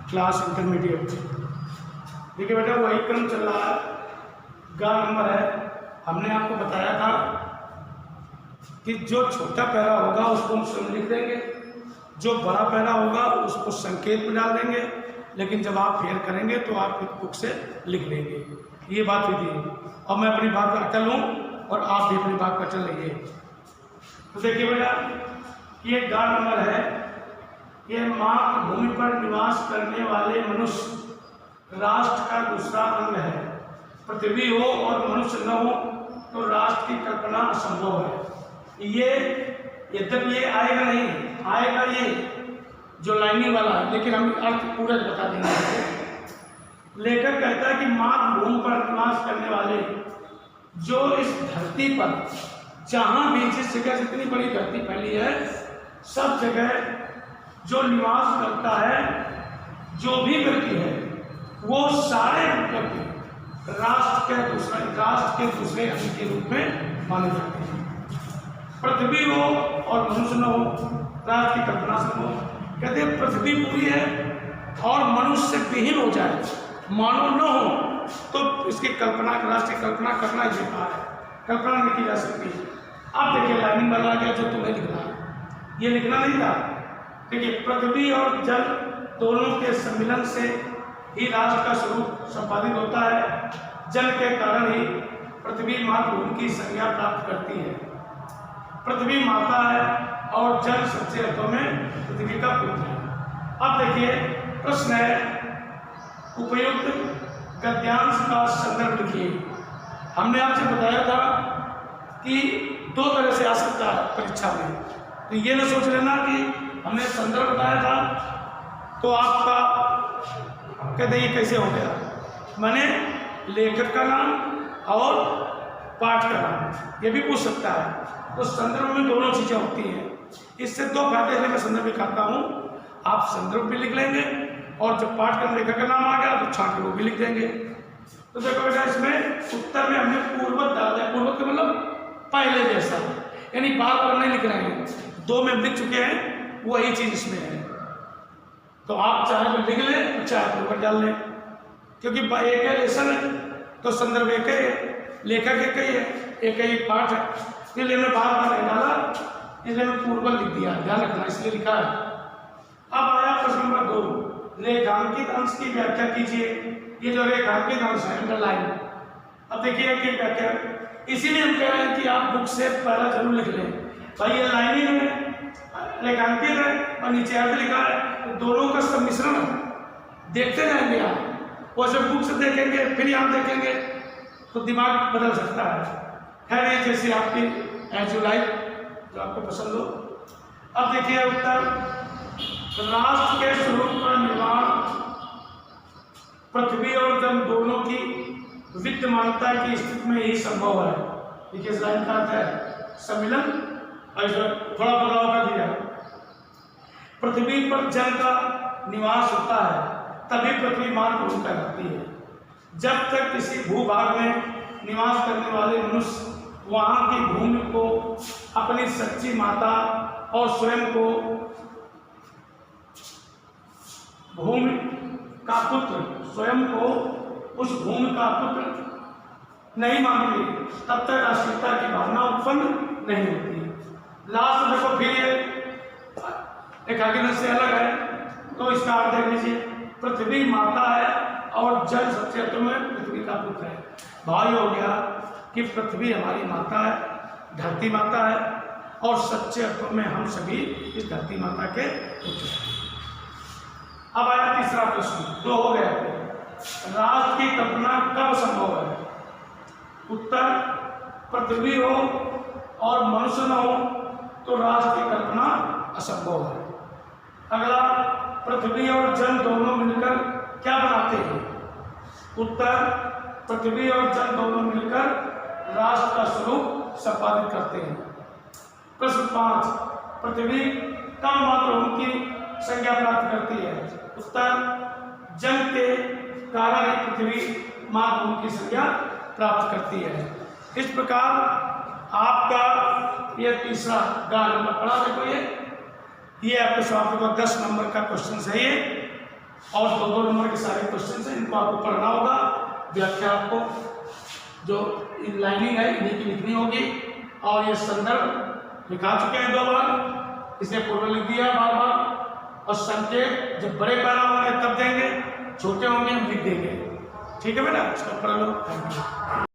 Class intermediate. देखिए बेटा वही क्रम चल रहा है, गा नंबर है। हमने आपको बताया था कि जो छोटा पैरा होगा उसको हम स्वयं लिख देंगे, जो बड़ा पैरा होगा उसको संकेत में डाल देंगे, लेकिन जब आप फेयर करेंगे तो आप बुक से लिख लेंगे। ये बात हुई थी। और मैं अपनी बात पर अटल हूँ और आप भी अपनी बात पर अटल रहिए। तो देखिए बेटा ये गा नंबर है, ये मातृभूमि पर निवास करने वाले मनुष्य राष्ट्र का दूसरा अंग है। पृथ्वी हो और मनुष्य न हो तो राष्ट्र की कल्पना असंभव है। ये यद्यपि ये आएगा नहीं, आएगा ये जो लाइनिंग वाला है, लेकिन हम अर्थ पूरा बता देंगे। लेखक कहता है कि मातृभूमि पर निवास करने वाले जो इस धरती पर जहाँ भी जिस जगह जितनी बड़ी धरती फैली है सब जगह जो निवास करता है, जो भी व्यक्ति है, वो सारे व्यक्ति राष्ट्र के दूसरे अंग के रूप में माने जाते हैं। पृथ्वी हो और मनुष्य न हो, राष्ट्र की कल्पना से हो। कहते हैं पृथ्वी पूरी है और मनुष्य विहीन हो जाए, मानव न हो, तो इसकी कल्पना, राष्ट्र की कल्पना करना ही बेकार है, कल्पना नहीं की जा सकती। अब देखिए लाइनिंग बना गया जो तुम्हें लिखना है, ये लिखना नहीं था। देखिए पृथ्वी और जल दोनों के सम्मिलन से ही राष्ट्र का स्वरूप संपादित होता है। जल के कारण ही पृथ्वी मातृभूमि की संज्ञा प्राप्त करती है। पृथ्वी माता है और जल सच्चे अर्थों में पृथ्वी का पुत्र है। अब देखिए प्रश्न है, उपयुक्त गद्यांश का संदर्भ लिखिए। हमने आपसे बताया था कि दो तरह से आ सकता है परीक्षा में, तो ये न सोच लेना कि हमने संदर्भ बताया था तो आपका कहते ये कैसे हो गया। मैंने लेखक का नाम और पाठ का नाम ये भी पूछ सकता है, तो संदर्भ में दोनों चीज़ें होती हैं। इससे दो फायदे हैं, मैं संदर्भ दिखाता हूँ, आप संदर्भ भी लिख लेंगे और जब पाठ का लेखक का नाम आ गया तो छात्र वो भी लिख देंगे। तो देखो बेटा इसमें उत्तर में हमने पूर्वत डाल दिया। पूर्वत का मतलब पहले जैसा, यानी बार बार नहीं लिख रहे हैं, दो में लिख चुके हैं, वही चीज इसमें है। तो आप चाहे तो लिख लें, चाहे पूर्वत डाल लें, क्योंकि एक है लेसन है तो संदर्भ एक है, लेखक एक ही है, एक ही पाठ है, इसलिए मैं बार बार नहीं डाला, इसलिए मैं पूर्वत लिख दिया, ध्यान रखना इसलिए लिखा है। अब आया प्रश्न नंबर 2, रेखांकित अंश की व्याख्या कीजिए। ये जो रेखांकित अंश है अंडरलाइन, अब देखिए कि व्याख्या, इसीलिए हम कह रहे हैं कि आप बुक से पहला जरूर लिख लें। भाई ये लाइनिंग है, रेखांकित है और नीचे अर्थ लिखा है, तो दोनों का सम्मिश्रण है, देखते रहेंगे आप। और जब बुक से देखेंगे फिर आप देखेंगे तो दिमाग बदल सकता है। खैर ये जैसी आपकी एज यू लाइक, जो आपको पसंद हो। अब देखिए उत्तर, राष्ट्र के स्वरूप का निर्माण पृथ्वी और जल दोनों की विद्यमानता की स्थिति में ही संभव है। देखिए इस लाइन का अर्थ है सम्मिलन, थोड़ा बदलाव कर दिया। पृथ्वी पर जल का निवास होता है तभी पृथ्वी मातृभूमि कहलाती है। जब तक किसी भूभाग में निवास करने वाले मनुष्य वहाँ की भूमि को अपनी सच्ची माता और स्वयं को भूमि का पुत्र, स्वयं को उस भूमि का पुत्र नहीं मानते, तब तक राष्ट्रीयता की भावना उत्पन्न नहीं होती। लास्ट देखो फिर ये एकाग्र से अलग है, तो इसका अर्थ देख लीजिए, पृथ्वी माता है और जल सच्चे अर्थों में पृथ्वी का पुत्र है। भाव हो गया कि पृथ्वी हमारी माता है, धरती माता है, और सच्चे अर्थों में हम सभी इस धरती माता के पुत्र हैं। अब आया तीसरा प्रश्न, 2 हो गया। राष्ट्र की कल्पना कब संभव है? उत्तर, पृथ्वी हो और मनुष्य न हो तो राष्ट्र की कल्पना असंभव है। अगला, पृथ्वी और जल दोनों मिलकर क्या बनाते हैं? उत्तर, पृथ्वी और जल दोनों मिलकर राष्ट्र का स्वरूप संपादित करते हैं। प्रश्न 5, पृथ्वी कब मातृभूमि की संज्ञा प्राप्त करती है? उत्तर, जल के कारण ही पृथ्वी मातृभूमि की संज्ञा प्राप्त करती है। इस प्रकार आपका यह तीसरा गा नंबर पढ़ा। देखो ये आपके स्वास्थ्य का 10 नंबर का क्वेश्चन है ये, और 2-2 नंबर के सारे क्वेश्चन हैं, इनको आपको पढ़ना होगा। व्याख्या आपको जो लाइनिंग है इन्हीं की लिखनी होगी। और ये संदर्भ लिखा चुके हैं 2 बार, इसे पूर्व लिख दिया बार बार। और संकेत जब बड़े पैरा होंगे तब देंगे, छोटे होंगे हम लिख देंगे। ठीक है बेटा, इसको पढ़ लो।